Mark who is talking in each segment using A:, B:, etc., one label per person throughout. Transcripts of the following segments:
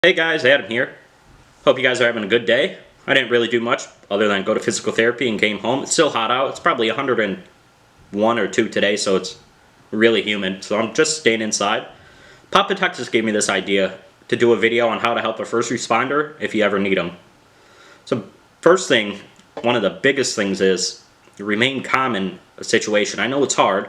A: Hey guys, Adam here. Hope you guys are having a good day. I didn't really do much other than go to physical therapy and came home. It's still hot out. It's probably 101 or 2 today, so it's really humid. So I'm just staying inside. Papa Texas gave me this idea to do a video on how to help a first responder if you ever need them. So first thing, one of the biggest things is remain calm in a situation. I know it's hard,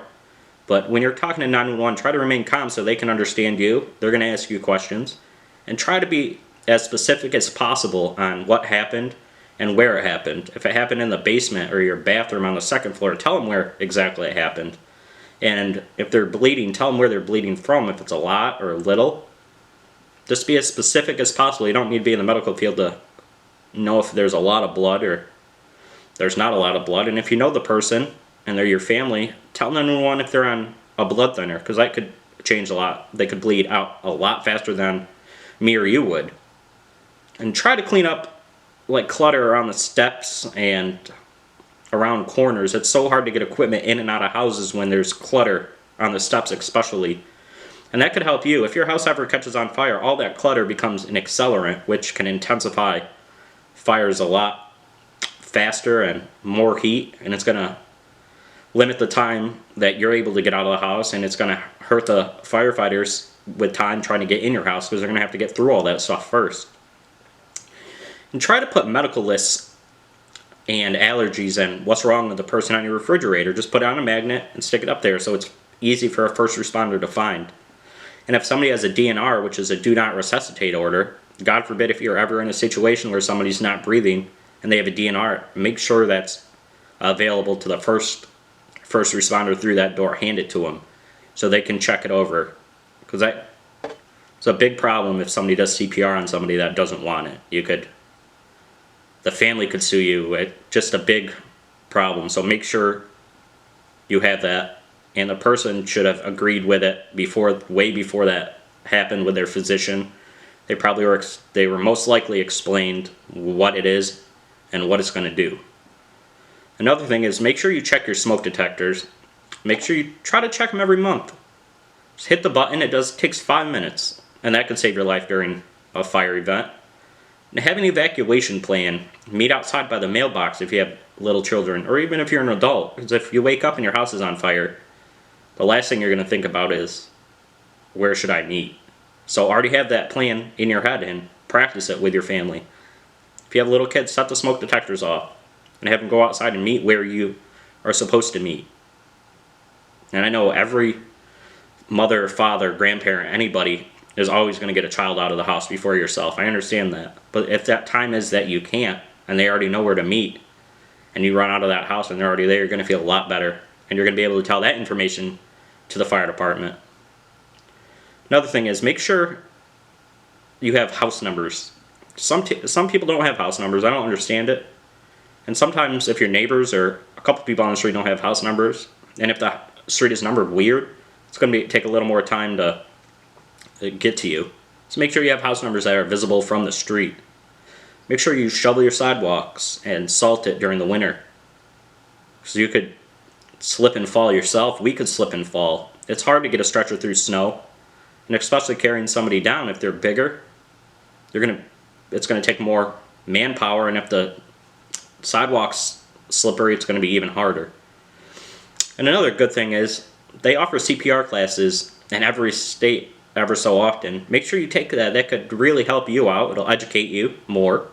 A: but when you're talking to 911, try to remain calm so they can understand you. They're going to ask you questions. And try to be as specific as possible on what happened and where it happened. If it happened in the basement or your bathroom on the second floor, tell them where exactly it happened. And if they're bleeding, tell them where they're bleeding from, if it's a lot or a little. Just be as specific as possible. You don't need to be in the medical field to know if there's a lot of blood or there's not a lot of blood. And if you know the person and they're your family, tell 911 if they're on a blood thinner, because that could change a lot. They could bleed out a lot faster than me or you would. And try to clean up like clutter around the steps and around corners. It's so hard to get equipment in and out of houses when there's clutter on the steps especially. And that could help you. If your house ever catches on fire, all that clutter becomes an accelerant, which can intensify fires a lot faster and more heat, and it's going to limit the time that you're able to get out of the house, and it's going to hurt the firefighters with time trying to get in your house because they're going to have to get through all that stuff first. And try to put medical lists and allergies and what's wrong with the person on your refrigerator. Just put it on a magnet and stick it up there so it's easy for a first responder to find. And if somebody has a DNR, which is a do not resuscitate order, God forbid if you're ever in a situation where somebody's not breathing and they have a DNR, make sure that's available to the first responder through that door. Hand it to them so they can check it over. Because it's a big problem if somebody does CPR on somebody that doesn't want it. The family could sue you. It's just a big problem. So make sure you have that. And the person should have agreed with it way before that happened with their physician. They were most likely explained what it is and what it's going to do. Another thing is make sure you check your smoke detectors. Make sure you try to check them every month. Just hit the button. It takes 5 minutes, and that could save your life during a fire event. And have an evacuation plan. Meet outside by the mailbox if you have little children, or even if you're an adult. Because if you wake up and your house is on fire, the last thing you're going to think about is, where should I meet? So already have that plan in your head and practice it with your family. If you have little kids, set the smoke detectors off and have them go outside and meet where you are supposed to meet. And I know every mother, father, grandparent, anybody is always going to get a child out of the house before yourself. I understand that. But if that time is that you can't, and they already know where to meet, and you run out of that house and they're already there, you're going to feel a lot better. And you're going to be able to tell that information to the fire department. Another thing is make sure you have house numbers. Some people don't have house numbers. I don't understand it. And sometimes if your neighbors or a couple people on the street don't have house numbers, and if the street is numbered weird, it's going to take a little more time to get to you. So make sure you have house numbers that are visible from the street. Make sure you shovel your sidewalks and salt it during the winter. So you could slip and fall yourself. We could slip and fall. It's hard to get a stretcher through snow, and especially carrying somebody down if they're bigger. It's going to take more manpower, and if the sidewalk's slippery, it's going to be even harder. And another good thing is they offer CPR classes in every state ever so often. Make sure you take that. That could really help you out. It'll educate you more.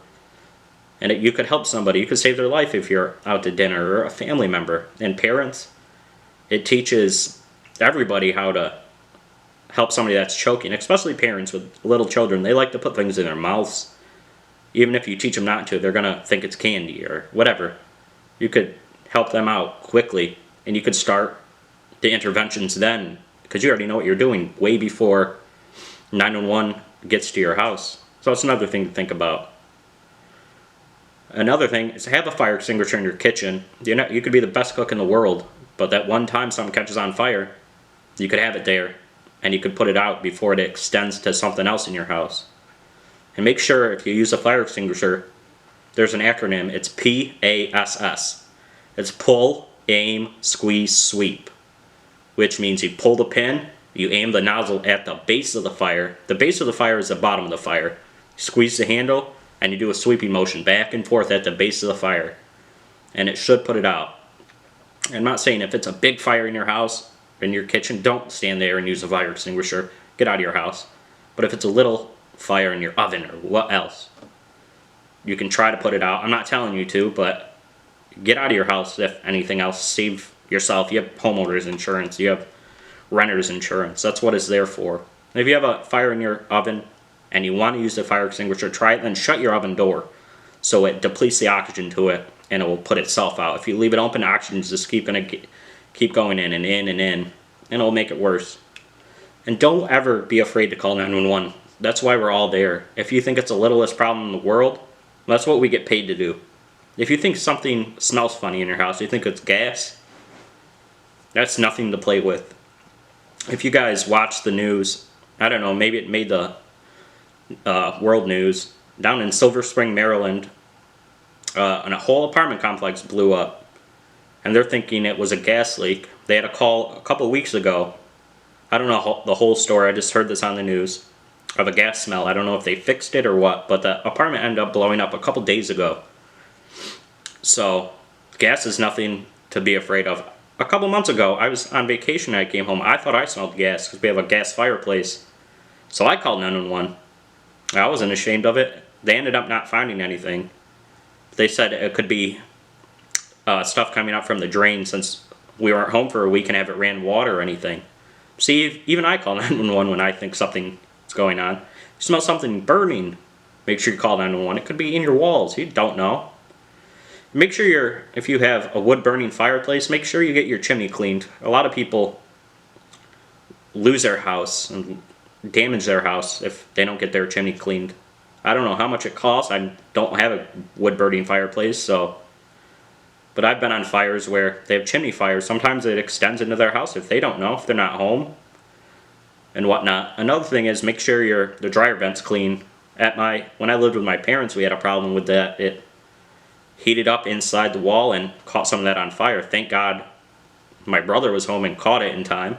A: And you could help somebody. You could save their life if you're out to dinner or a family member. And parents, it teaches everybody how to help somebody that's choking, especially parents with little children. They like to put things in their mouths. Even if you teach them not to, they're going to think it's candy or whatever. You could help them out quickly, and you could start the interventions then, because you already know what you're doing way before 911 gets to your house. So that's another thing to think about. Another thing is have a fire extinguisher in your kitchen. You could be the best cook in the world, but that one time something catches on fire, you could have it there, and you could put it out before it extends to something else in your house. And make sure if you use a fire extinguisher, there's an acronym. It's PASS. It's pull, aim, squeeze, sweep, which means you pull the pin, you aim the nozzle at the base of the fire. The base of the fire is the bottom of the fire. squeeze the handle, and you do a sweeping motion back and forth at the base of the fire. And it should put it out. I'm not saying if it's a big fire in your house, in your kitchen, don't stand there and use a fire extinguisher. Get out of your house. But if it's a little fire in your oven or what else, you can try to put it out. I'm not telling you to, but get out of your house if anything else. Save yourself. You have homeowners insurance. You have renter's insurance. That's what it's there for. And if you have a fire in your oven and you want to use the fire extinguisher, try it, then shut your oven door so it depletes the oxygen to it and it will put itself out. If you leave it open, oxygen is just keep going in and in and in, and it'll make it worse. And don't ever be afraid to call 911. That's why we're all there. If you think it's the littlest problem in the world, that's what we get paid to do. If you think something smells funny in your house, you think it's gas, that's nothing to play with. If you guys watch the news, I don't know, maybe it made the world news, down in Silver Spring, Maryland, and a whole apartment complex blew up. And they're thinking it was a gas leak. They had a call a couple weeks ago. I don't know the whole story, I just heard this on the news, of a gas smell. I don't know if they fixed it or what, but the apartment ended up blowing up a couple days ago. So, gas is nothing to be afraid of. A couple months ago, I was on vacation and I came home. I thought I smelled gas because we have a gas fireplace. So I called 911. I wasn't ashamed of it. They ended up not finding anything. They said it could be stuff coming up from the drain since we weren't home for a week and haven't ran water or anything. See, even I call 911 when I think something's going on. If you smell something burning, make sure you call 911. It could be in your walls. You don't know. Make sure if you have a wood burning fireplace, make sure you get your chimney cleaned. A lot of people lose their house and damage their house if they don't get their chimney cleaned. I don't know how much it costs. I don't have a wood burning fireplace, but I've been on fires where they have chimney fires. Sometimes it extends into their house if they don't know, if they're not home and whatnot. Another thing is make sure the dryer vent's clean. When I lived with my parents, we had a problem with that. It heated up inside the wall and caught some of that on fire. Thank God my brother was home and caught it in time.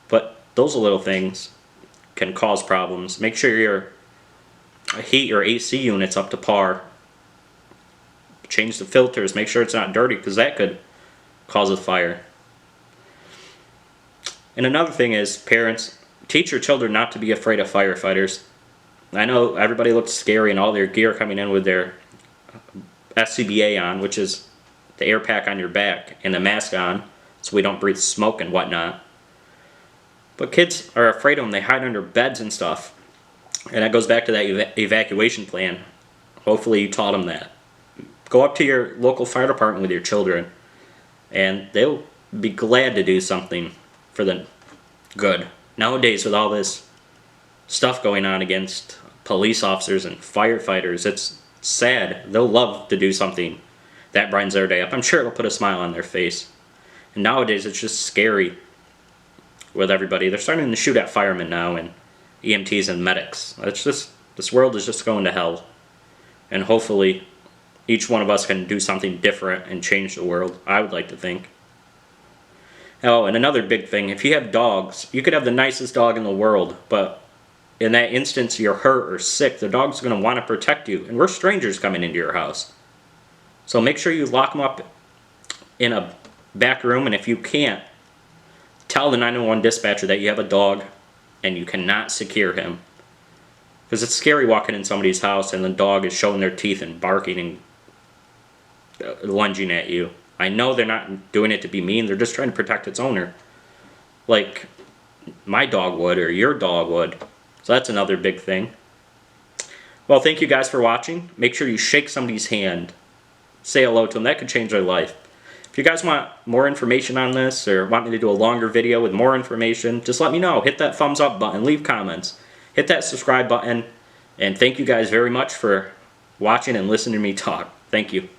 A: But those little things can cause problems. Make sure your heat or AC unit's up to par. Change the filters. Make sure it's not dirty because that could cause a fire. And another thing is, parents, teach your children not to be afraid of firefighters. I know everybody looks scary and all their gear coming in with their SCBA on, which is the air pack on your back, and the mask on so we don't breathe smoke and whatnot. But kids are afraid of them. They hide under beds and stuff. And that goes back to that evacuation plan. Hopefully you taught them that. Go up to your local fire department with your children and they'll be glad to do something for the good. Nowadays, with all this stuff going on against police officers and firefighters, it's sad. They'll love to do something that brightens their day up. I'm sure it'll put a smile on their face. And nowadays it's just scary with everybody. They're starting to shoot at firemen now and EMTs and medics. It's just, this world is just going to hell. And hopefully each one of us can do something different and change the world, I would like to think. Oh, and another big thing, if you have dogs, you could have the nicest dog in the world, but in that instance you're hurt or sick, the dog's going to want to protect you, and we're strangers coming into your house. So make sure you lock them up in a back room, and if you can't, tell the 911 dispatcher that you have a dog and you cannot secure him. Because it's scary walking in somebody's house and the dog is showing their teeth and barking and lunging at you. I know they're not doing it to be mean, they're just trying to protect its owner. Like my dog would, or your dog would. So that's another big thing. Well, thank you guys for watching. Make sure you shake somebody's hand. Say hello to them. That could change their life. If you guys want more information on this, or want me to do a longer video with more information, just let me know. Hit that thumbs up button. Leave comments. Hit that subscribe button. And thank you guys very much for watching and listening to me talk. Thank you.